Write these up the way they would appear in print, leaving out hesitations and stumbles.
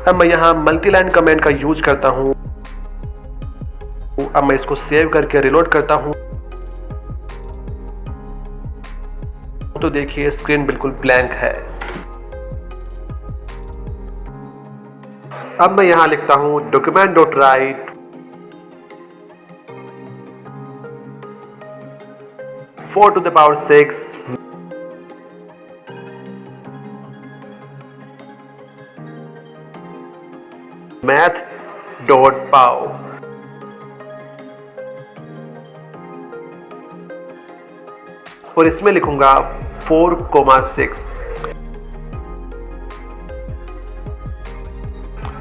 अब मैं यहाँ मल्टी लाइन कमेंट का यूज करता हूँ। अब मैं इसको सेव करके रिलोड करता हूँ तो देखिए स्क्रीन बिल्कुल ब्लैंक है। अब मैं यहाँ लिखता हूँ document.write 4⁶ math.pow। और इसमें लिखूंगा 4,6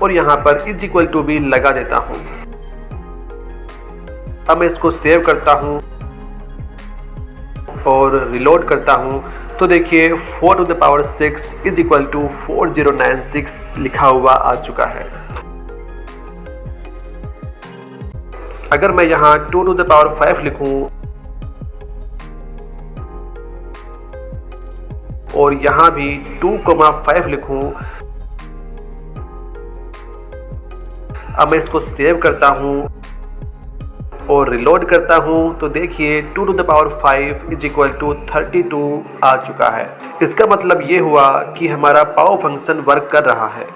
और यहां पर इज इक्वल टू भी लगा देता हूं। अब मैं इसको सेव करता हूं और रिलोड करता हूं तो देखिए 4⁶ इज इक्वल टू 4096 लिखा हुआ आ चुका है। अगर मैं यहां 2⁵ लिखूं और यहां भी 2,5 लिखूं, अब मैं इसको सेव करता हूं और रिलोड करता हूं तो देखिए 2⁵ इज इक्वल टू 32 आ चुका है। इसका मतलब ये हुआ कि हमारा पाव फंक्शन वर्क कर रहा है।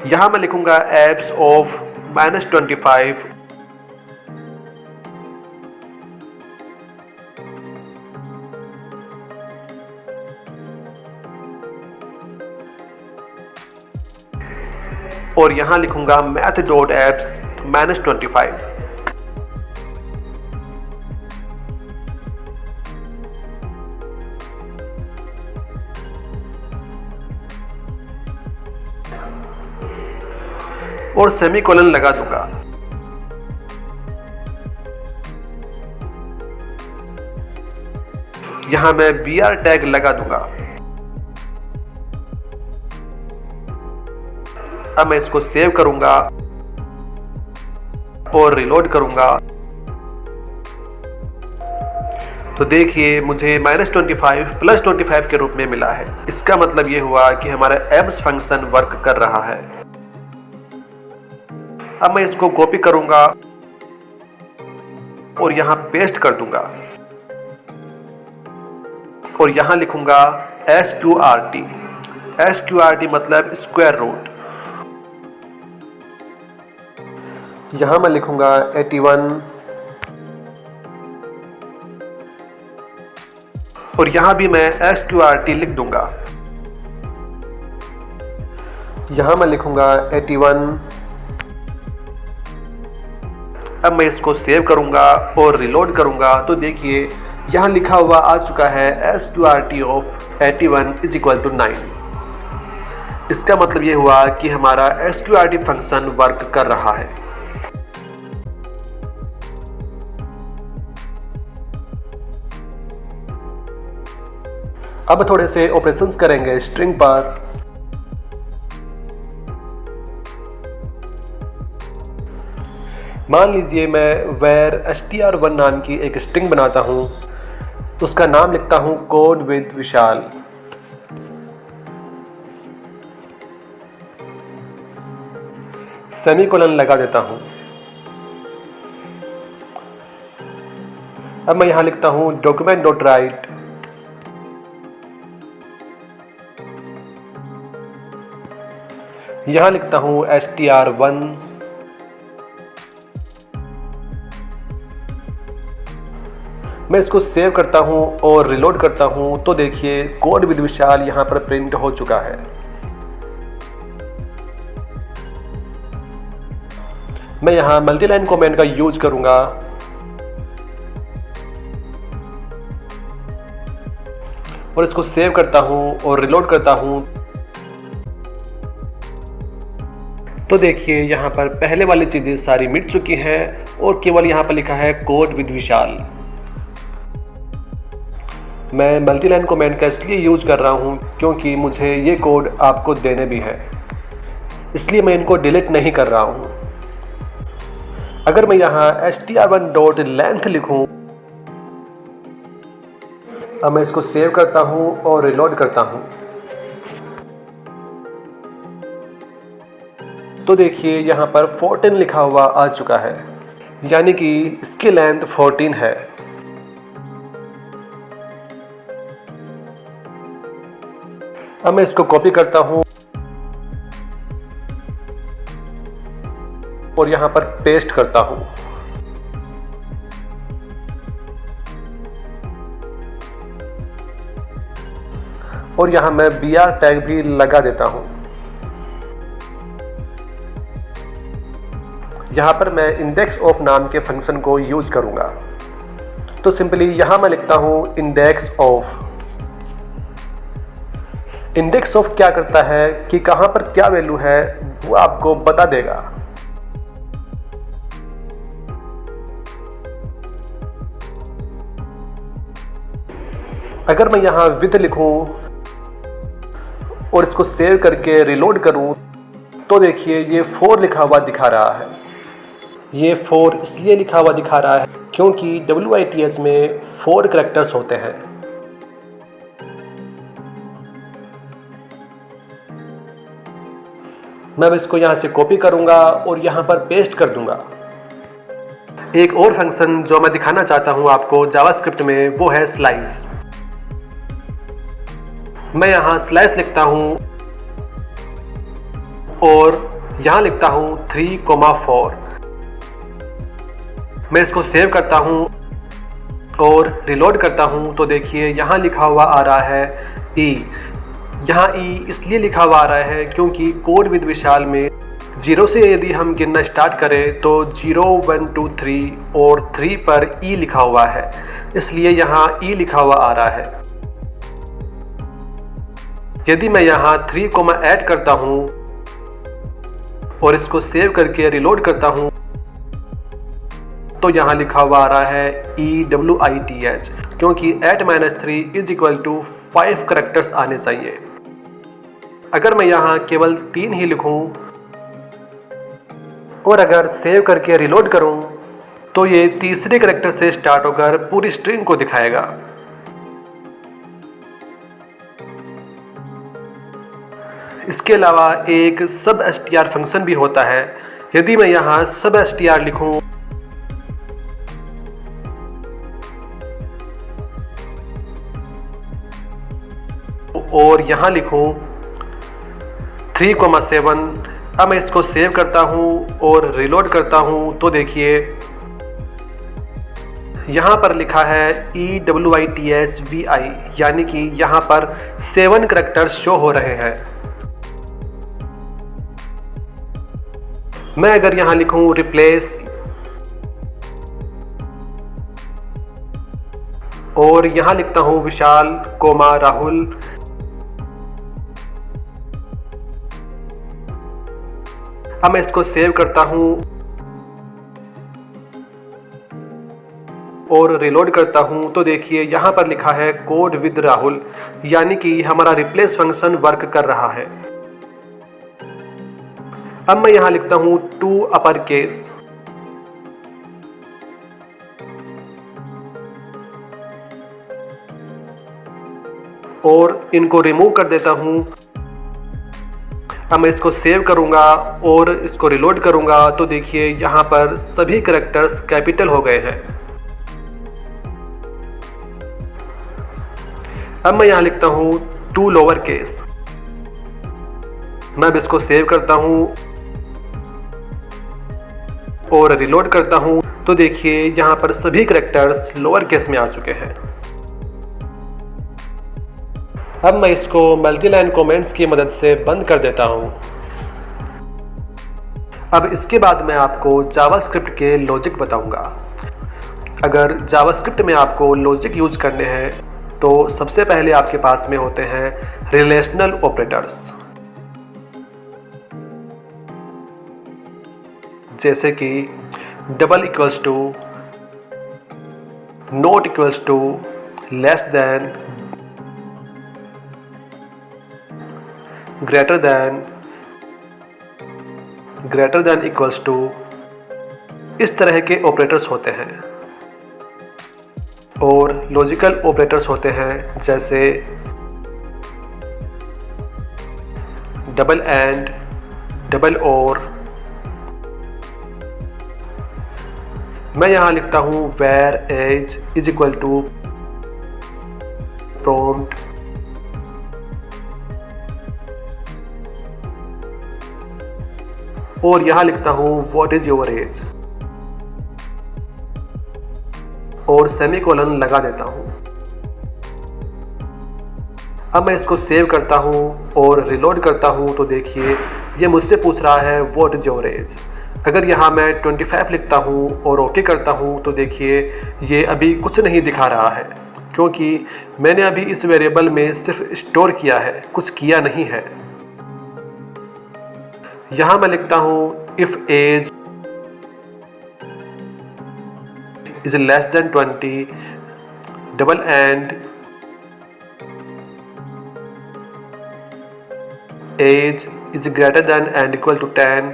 यहां मैं लिखूंगा एब्स ऑफ -25 और यहां लिखूंगा math.abs -25। और सेमीकोलन लगा दूंगा। यहां मैं br टैग लगा दूंगा। अब मैं इसको सेव करूंगा और रिलोड करूंगा तो देखिए मुझे -25 + 25 के रूप में मिला है। इसका मतलब ये हुआ कि हमारा एब्स फंक्शन वर्क कर रहा है। अब मैं इसको कॉपी करूंगा और यहां पेस्ट कर दूंगा और यहां लिखूंगा SQRT मतलब स्क्वायर रूट। यहां मैं लिखूंगा 81 और यहां भी मैं SQRT लिख दूंगा। यहां मैं लिखूंगा 81। अब मैं इसको सेव करूंगा और रिलोड करूंगा तो देखिए यहां लिखा हुआ आ चुका है SQRT of 81 is equal to 9। इसका मतलब ये हुआ कि हमारा SQRT फंक्शन वर्क कर रहा है। अब थोड़े से ऑपरेशंस करेंगे स्ट्रिंग पर। मान लीजिए मैं where str1 नाम की एक स्ट्रिंग बनाता हूं, उसका नाम लिखता हूं कोड विद विशाल। सेमीकोलन लगा देता हूं। अब मैं यहां लिखता हूं document.write यहां लिखता हूं str1 मैं इसको सेव करता हूं और रिलोड करता हूं तो देखिए कोड विद विशाल यहां पर प्रिंट हो चुका है। मैं यहां मल्टी लाइन कमेंट का यूज करूंगा और इसको सेव करता हूं और रिलोड करता हूं तो देखिए यहाँ पर पहले वाली चीज़ें सारी मिट चुकी हैं और केवल यहाँ पर लिखा है कोड विद विशाल। मैं मल्टी लाइन कमेंट का इसलिए यूज कर रहा हूँ क्योंकि मुझे ये कोड आपको देने भी है, इसलिए मैं इनको डिलीट नहीं कर रहा हूँ। अगर मैं यहाँ str1.length लिखूँ, अब मैं इसको सेव करता हूँ और रिलोड करता हूँ। तो देखिए यहाँ पर 14 लिखा हुआ आ चुका है, यानी कि इसकी लेंथ 14 है। अब मैं इसको कॉपी करता हूँ और यहाँ पर पेस्ट करता हूँ। और यहाँ मैं BR टैग भी लगा देता हूँ। यहाँ पर मैं इंडेक्स ऑफ नाम के फंक्शन को यूज करूँगा। तो सिंपली यहाँ मैं लिखता हूँ इंडेक्स ऑफ। इंडेक्स ऑफ क्या करता है कि कहाँ पर क्या वैल्यू है वो आपको बता देगा। अगर मैं यहाँ विद लिखूँ और इसको सेव करके रिलोड करूँ तो देखिए ये 4 लिखा हुआ दिखा रहा है। ये 4 इसलिए लिखा हुआ दिखा रहा है क्योंकि WITH में 4 करैक्टर्स होते हैं। मैं अब इसको यहाँ से कॉपी करूँगा और यहाँ पर पेस्ट कर दूँगा। एक और फंक्शन जो मैं दिखाना चाहता हूँ आपको जावास्क्रिप्ट में, वो है स्लाइस। मैं यहाँ स्लाइस लिखता हूँ और यहाँ लिखता हूँ 3,4। मैं इसको सेव करता हूँ और रिलोड करता हूँ तो देखिए यहाँ लिखा हुआ आ रहा है E। यहाँ E इसलिए लिखा हुआ आ रहा है क्योंकि कोड विद विशाल में 0 से यदि हम गिनना स्टार्ट करें तो 0, 1, 2, 3 और 3 पर E लिखा हुआ है, इसलिए यहाँ E लिखा हुआ आ रहा है। यदि मैं यहाँ 3, ऐड करता हूँ और इसको सेव करके रिलोड करता हूँ तो यहाँ लिखा हुआ आ रहा है EWITH, क्योंकि 8-3 = 5 करैक्टर्स आने चाहिए। अगर मैं यहाँ केवल 3 ही लिखूँ और अगर सेव करके रिलोड करूँ तो ये तीसरे करैक्टर से स्टार्ट होकर पूरी स्ट्रिंग को दिखाएगा। इसके अलावा एक substr फंक्शन भी होता है। यदि मैं यहाँ substr लिखूँ और यहाँ लिखूँ 3,7, अब मैं इसको सेव करता हूँ और रिलोड करता हूँ तो देखिए यहाँ पर लिखा है EWITHVI, यानी कि यहाँ पर 7 करैक्टर्स शो हो रहे हैं। मैं अगर यहाँ लिखूँ रिप्लेस और यहाँ लिखता हूँ विशाल, राहुल, अब मैं इसको सेव करता हूँ और रिलोड करता हूँ तो देखिए यहाँ पर लिखा है कोड विद राहुल, यानी कि हमारा रिप्लेस फंक्शन वर्क कर रहा है। अब मैं यहाँ लिखता हूँ 2 अपर केस और इनको रिमूव कर देता हूँ। अब मैं इसको सेव करूँगा और इसको रिलोड करूँगा तो देखिए यहाँ पर सभी करैक्टर्स कैपिटल हो गए हैं। अब मैं यहाँ लिखता हूँ 2 लोअर केस। मैं अब इसको सेव करता हूँ और रिलोड करता हूँ तो देखिए यहाँ पर सभी करैक्टर्स लोअर केस में आ चुके हैं। अब मैं इसको मल्टीलाइन कमेंट्स की मदद से बंद कर देता हूँ। अब इसके बाद मैं आपको जावास्क्रिप्ट के लॉजिक बताऊंगा। अगर जावास्क्रिप्ट में आपको लॉजिक यूज करने हैं तो सबसे पहले आपके पास में होते हैं रिलेशनल ऑपरेटर्स, जैसे कि double equals to, not equals to, less than, greater than equals to, इस तरह के ऑपरेटर्स होते हैं। और लॉजिकल ऑपरेटर्स होते हैं जैसे डबल एंड, डबल और। मैं यहाँ लिखता हूँ where age is equal to prompt और यहाँ लिखता हूँ व्हाट इज योर एज और सेमीकोलन लगा देता हूँ। अब मैं इसको सेव करता हूँ और रिलोड करता हूँ तो देखिए ये मुझसे पूछ रहा है व्हाट इज योर एज। अगर यहाँ मैं 25 लिखता हूँ और ओके करता हूँ तो देखिए ये अभी कुछ नहीं दिखा रहा है, क्योंकि मैंने अभी इस वेरिएबल में सिर्फ स्टोर किया है, कुछ किया नहीं है। यहाँ मैं लिखता हूँ if age is less than 20, double and age is greater than and equal to 10,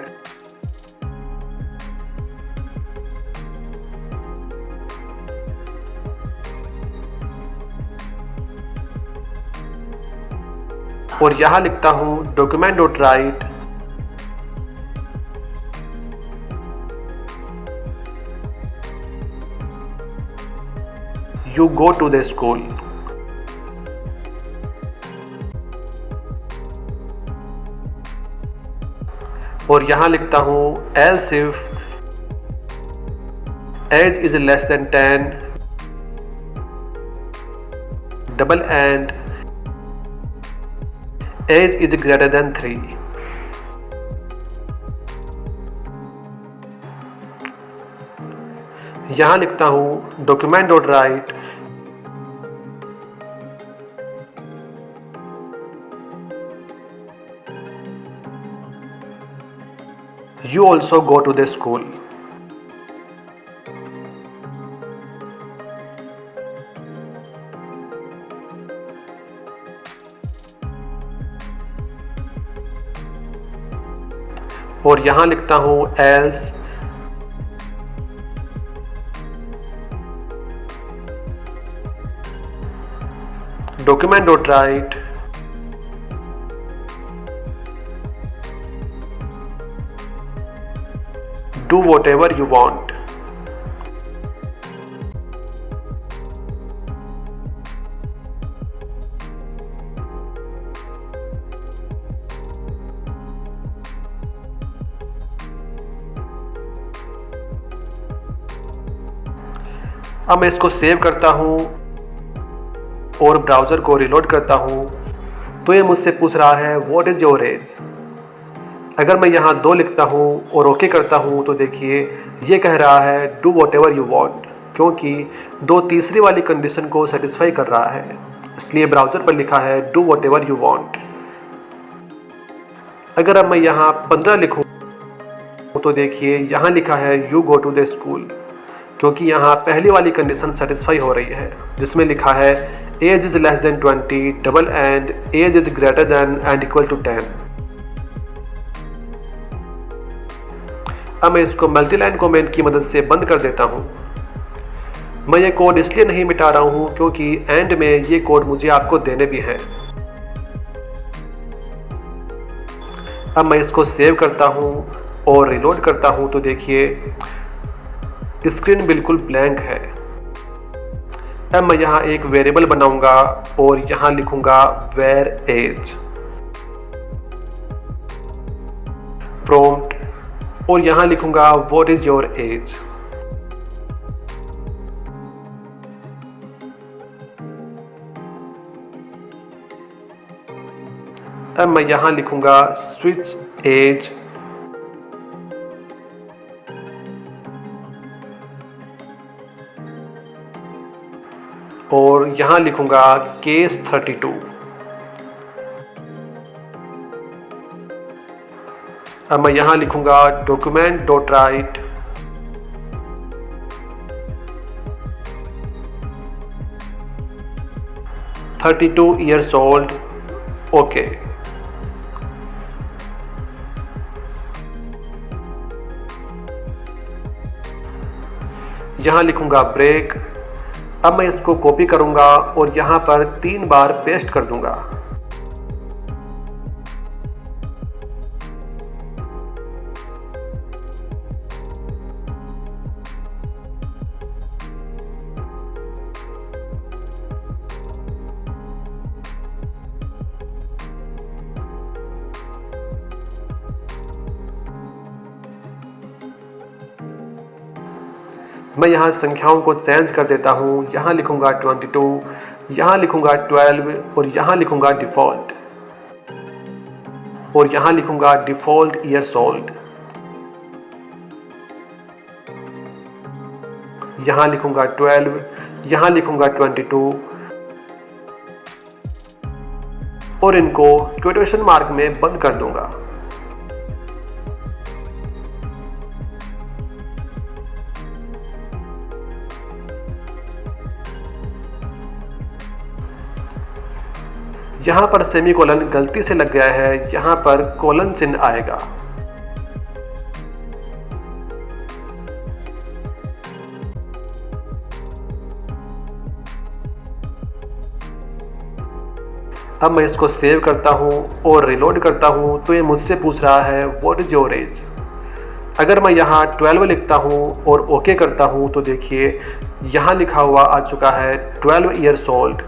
और यहाँ लिखता हूँ document dot write you go to the school। और यहाँ लिखता हूँ else if age is less than 10, double and age is greater than 3। यहाँ लिखता हूँ document dot write you also go to the school। और यहाँ लिखता हूँ else document dot write do whatever you want। अब मैं इसको सेव करता हूँ और ब्राउज़र को रिलोड करता हूँ तो ये मुझसे पूछ रहा है व्हाट इज़ योर एज। अगर मैं यहाँ 2 लिखता हूँ और ओके करता हूँ तो देखिए ये कह रहा है do what ever you want, क्योंकि 2 तीसरी वाली कंडीशन को सेटिस्फाई कर रहा है, इसलिए ब्राउज़र पर लिखा है do what ever you want. अगर अब मैं यहाँ 15 लिखूँ तो देखिए यहाँ लिखा है you go to the school, क्योंकि यहाँ पहली वाली कंडीशन सेटिस्फाई हो रही है जिसमें लिखा है age is less than 20, double and age is greater than and equal to 10। अब मैं इसको मल्टीलाइन कमेंट की मदद से बंद कर देता हूँ। मैं ये कोड इसलिए नहीं मिटा रहा हूँ क्योंकि एंड में ये कोड मुझे आपको देने भी हैं। अब मैं इसको सेव करता हूँ और रिलोड करता हूँ तो देखिए स्क्रीन बिल्कुल ब्लैंक है। अब मैं यहाँ एक वेरिएबल बनाऊंगा और यहाँ लिखूंगा वेयर एज प्रॉम्प्ट और यहाँ लिखूंगा व्हाट इज योर एज। अब मैं यहाँ लिखूंगा स्विच एज और यहाँ लिखूंगा केस 32। अब मैं यहाँ लिखूंगा document dot right (32 years old) okay. यहाँ लिखूंगा ब्रेक अब मैं इसको कॉपी करूंगा और यहाँ पर 3 बार पेस्ट कर दूंगा। मैं यहाँ संख्याओं को चेंज कर देता हूँ। यहाँ लिखूँगा 22, यहाँ लिखूँगा 12 और यहाँ लिखूँगा डिफ़ॉल्ट, और यहाँ लिखूँगा डिफ़ॉल्ट ईयर्स ओल्ड। यहाँ लिखूँगा 12, यहाँ लिखूँगा 22 और इनको क्वोटेशन मार्क में बंद कर दूँगा। यहाँ पर सेमीकोलन गलती से लग गया है, यहाँ पर कोलन चिन्ह आएगा। अब मैं इसको सेव करता हूँ और रिलोड करता हूँ तो ये मुझसे पूछ रहा है व्हाट इज योर एज। अगर मैं यहाँ 12 लिखता हूँ और ओके करता हूँ तो देखिए यहाँ लिखा हुआ आ चुका है 12 ईयर्स ओल्ड।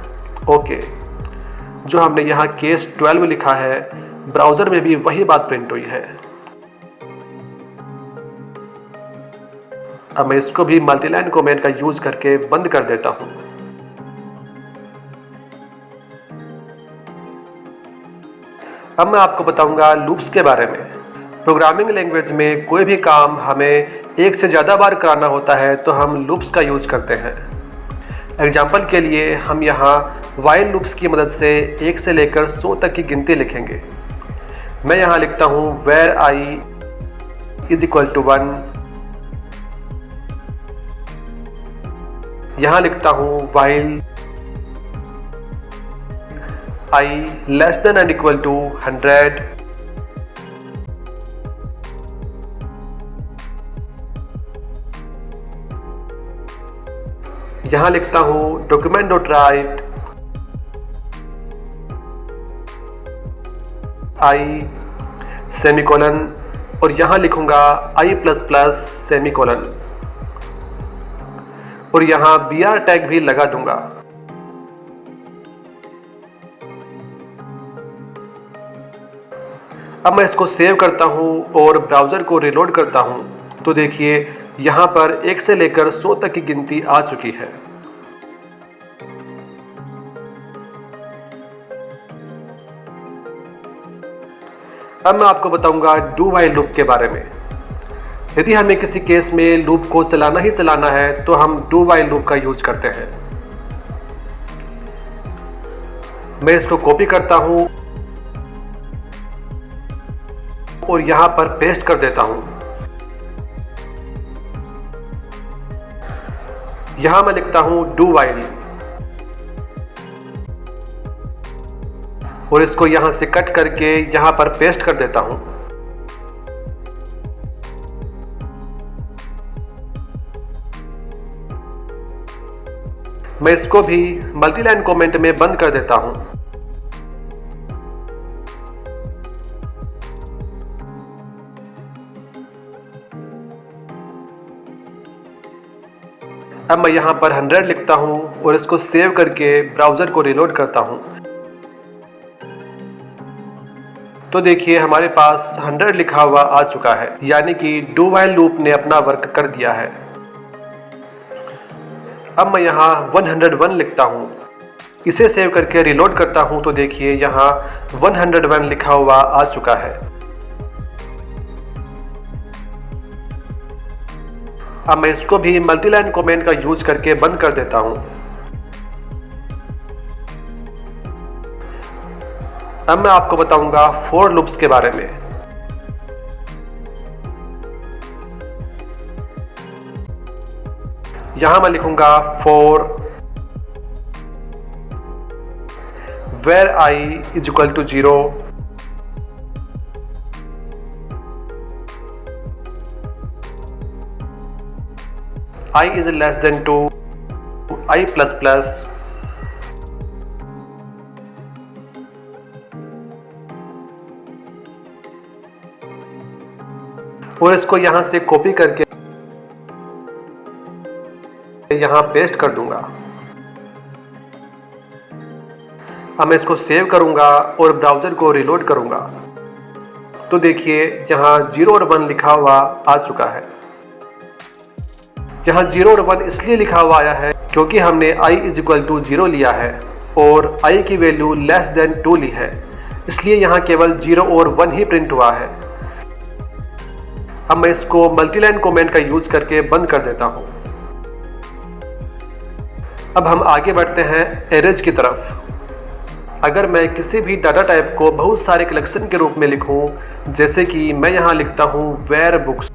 ओके, जो हमने यहाँ केस 12 लिखा है ब्राउज़र में भी वही बात प्रिंट हुई है। अब मैं इसको भी मल्टीलाइन कमेंट का यूज करके बंद कर देता हूँ। अब मैं आपको बताऊंगा लूप्स के बारे में। प्रोग्रामिंग लैंग्वेज में कोई भी काम हमें एक से ज़्यादा बार कराना होता है तो हम लूप्स का यूज करते हैं। एग्जाम्पल के लिए हम यहाँ वाइल लूप्स की मदद से 1 से लेकर 100 तक की गिनती लिखेंगे। मैं यहाँ लिखता हूँ where I is equal to 1, यहाँ लिखता हूँ while I less than and equal to 100, यहाँ लिखता हूँ document.write I सेमीकोलन और यहाँ लिखूँगा I++ सेमीकोलन और यहाँ BR टैग भी लगा दूंगा। अब मैं इसको सेव करता हूँ और ब्राउज़र को रिलोड करता हूँ तो देखिए यहाँ पर 1 से लेकर 100 तक की गिनती आ चुकी है। अब मैं आपको बताऊंगा डू व्हाइल लूप के बारे में। यदि हमें किसी केस में लूप को चलाना ही चलाना है तो हम डू व्हाइल लूप का यूज करते हैं। मैं इसको कॉपी करता हूं और यहां पर पेस्ट कर देता हूं। यहां मैं लिखता हूं डू व्हाइल और इसको यहां से कट करके यहां पर पेस्ट कर देता हूं। मैं इसको भी मल्टीलाइन कमेंट में बंद कर देता हूं। अब मैं यहां पर 100 लिखता हूं और इसको सेव करके ब्राउज़र को रिलोड करता हूं तो देखिए हमारे पास 100 लिखा हुआ आ चुका है, यानी कि डू व्हाइल लूप ने अपना वर्क कर दिया है। अब मैं यहाँ 101 लिखता हूँ, इसे सेव करके रिलोड करता हूँ तो देखिए यहाँ 101 लिखा हुआ आ चुका है। अब मैं इसको भी मल्टीलाइन कमेंट का यूज करके बंद कर देता हूँ। अब मैं आपको बताऊंगा फॉर लूप्स के बारे में। यहां मैं लिखूंगा for where I is equal to 0, I is less than 2, I plus plus और इसको यहाँ से कॉपी करके यहाँ पेस्ट कर दूंगा। अब मैं इसको सेव करूंगा और ब्राउज़र को रिलोड करूंगा तो देखिए यहाँ 0 और 1 लिखा हुआ आ चुका है। यहाँ 0 और 1 इसलिए लिखा हुआ आया है क्योंकि हमने i = 0 लिया है और i की वैल्यू <2 ली है, इसलिए यहाँ केवल 0 और 1 ही प्रिंट हुआ है। अब मैं इसको मल्टीलाइन कमेंट का यूज करके बंद कर देता हूँ। अब हम आगे बढ़ते हैं एरेज की तरफ। अगर मैं किसी भी डाटा टाइप को बहुत सारे कलेक्शन के रूप में लिखूं, जैसे कि मैं यहाँ लिखता हूँ वेयर बुक्स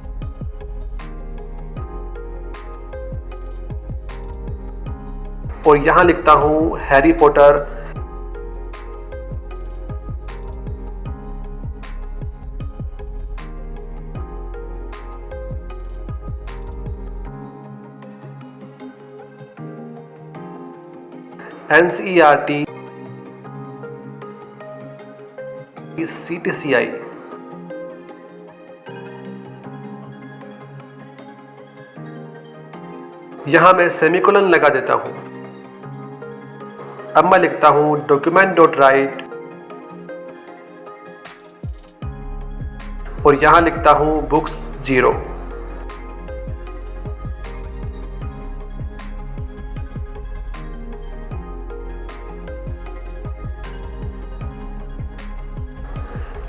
और यहाँ लिखता हूँ हैरी पॉटर, NCERT, CTCI, यहाँ मैं सेमीकोलन लगा देता हूँ। अब मैं लिखता हूँ document.write और यहाँ लिखता हूँ books 0।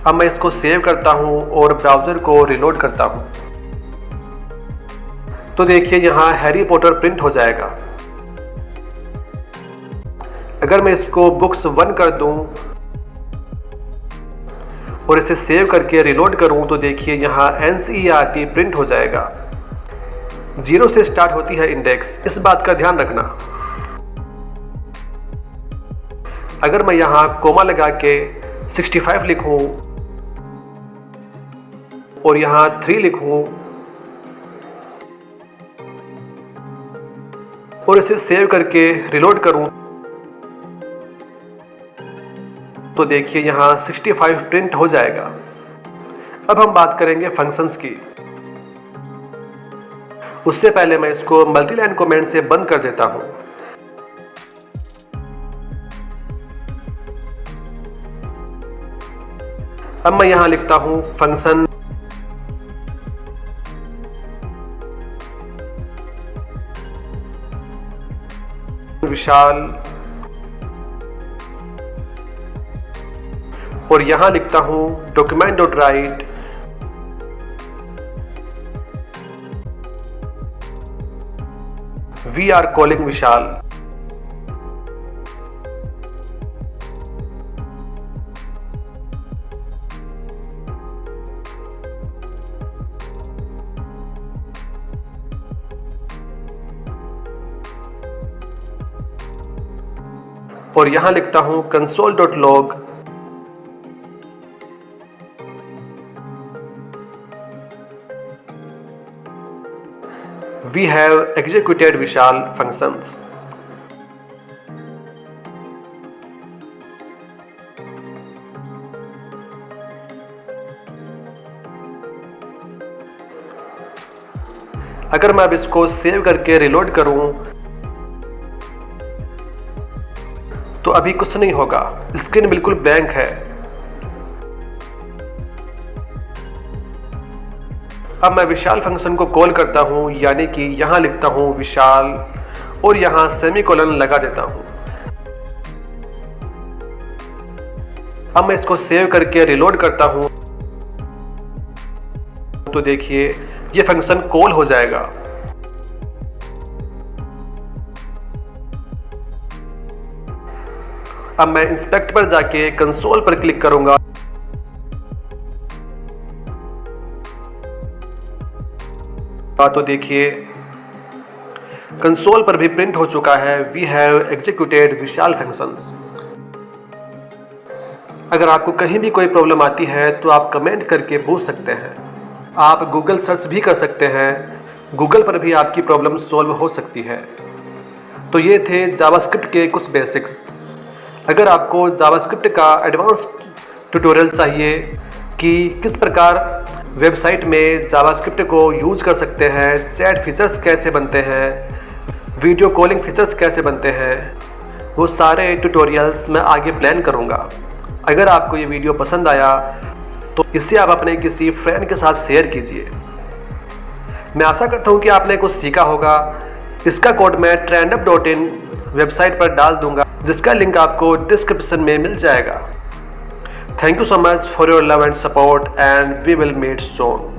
अब मैं इसको सेव करता हूँ और ब्राउज़र को रिलोड करता हूँ तो देखिए यहाँ हैरी पॉटर प्रिंट हो जाएगा। अगर मैं इसको बुक्स 1 कर दूँ और इसे सेव करके रिलोड करूँ तो देखिए यहाँ NCERT प्रिंट हो जाएगा। 0 से स्टार्ट होती है इंडेक्स, इस बात का ध्यान रखना। अगर मैं यहाँ कोमा लगा के 65 लिखूँ और यहाँ 3 लिखूँ और इसे सेव करके रिलोड करूँ तो देखिए यहाँ 65 प्रिंट हो जाएगा। अब हम बात करेंगे फंक्शंस की। उससे पहले मैं इसको मल्टीलाइन कमेंट से बंद कर देता हूँ। अब मैं यहाँ लिखता हूँ फंक्शन विशाल और यहाँ लिखता हूँ document.write we are calling विशाल। और यहाँ लिखता हूँ console.log we have executed Vishal functions। अगर मैं अब इसको सेव करके रिलोड करूं तो अभी कुछ नहीं होगा, स्क्रीन बिल्कुल ब्लैंक है। अब मैं विशाल फंक्शन को कॉल करता हूं, यानी कि यहां लिखता हूं विशाल और यहां सेमीकोलन लगा देता हूं। अब मैं इसको सेव करके रिलोड करता हूं तो देखिए ये फंक्शन कॉल हो जाएगा। अब मैं इंस्पेक्ट पर जाके कंसोल पर क्लिक करूंगा तो देखिए कंसोल पर भी प्रिंट हो चुका है वी हैव एग्जीक्यूटेड विशाल फंक्शंस। अगर आपको कहीं भी कोई प्रॉब्लम आती है तो आप कमेंट करके पूछ सकते हैं। आप गूगल सर्च भी कर सकते हैं, गूगल पर भी आपकी प्रॉब्लम सॉल्व हो सकती है। तो ये थे जावास्क्रिप्ट के कुछ बेसिक्स। अगर आपको जावास्क्रिप्ट का एडवांस ट्यूटोरियल चाहिए कि किस प्रकार वेबसाइट में जावास्क्रिप्ट को यूज कर सकते हैं, चैट फीचर्स कैसे बनते हैं, वीडियो कॉलिंग फीचर्स कैसे बनते हैं, वो सारे ट्यूटोरियल्स मैं आगे प्लान करूँगा। अगर आपको ये वीडियो पसंद आया तो इसे आप अपने किसी फ्रेंड के साथ शेयर कीजिए। मैं आशा करता हूँ कि आपने कुछ सीखा होगा। इसका कोड मैं trendup.in वेबसाइट पर डाल दूंगा, जिसका लिंक आपको डिस्क्रिप्शन में मिल जाएगा। Thank you so much for your love and support and we will meet soon.